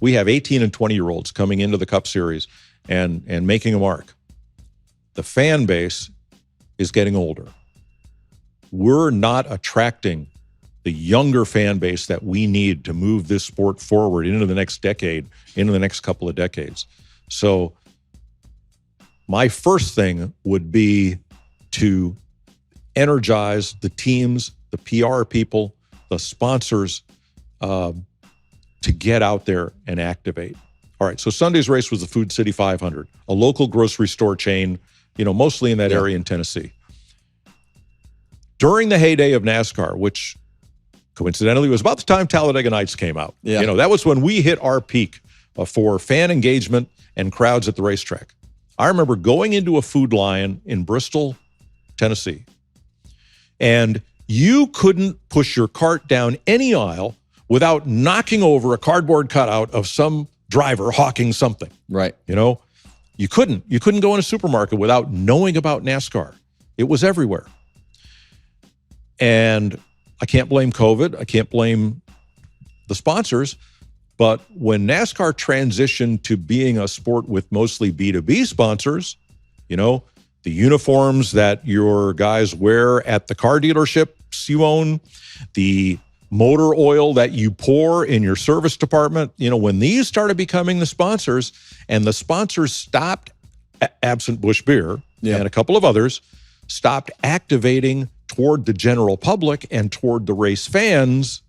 We have 18 and 20-year-olds coming into the Cup Series and making a mark. The fan base is getting older. We're not attracting the younger fan base that we need to move this sport forward into the next decade, into the next couple of decades. So my first thing would be to energize the teams, the PR people, the sponsors, to get out there and activate. All right, so Sunday's race was the Food City 500, a local grocery store chain, mostly in that area in Tennessee. During the heyday of NASCAR, which coincidentally was about the time Talladega Nights came out. Yeah. That was when we hit our peak for fan engagement and crowds at the racetrack. I remember going into a Food Lion in Bristol, Tennessee, and you couldn't push your cart down any aisle without knocking over a cardboard cutout of some driver hawking something. Right. You couldn't go in a supermarket without knowing about NASCAR. It was everywhere. And I can't blame COVID. I can't blame the sponsors. But when NASCAR transitioned to being a sport with mostly B2B sponsors, the uniforms that your guys wear at the car dealerships you own, the motor oil that you pour in your service department, when these started becoming the sponsors, and the sponsors stopped, absent Busch Beer and a couple of others, stopped activating toward the general public and toward the race fans,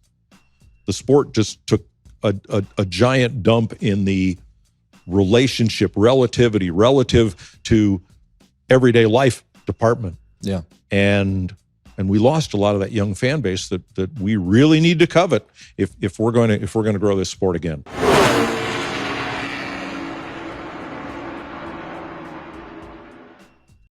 the sport just took a giant dump in the relative to everyday life department. Yeah. And we lost a lot of that young fan base that we really need to covet if we're going to grow this sport again.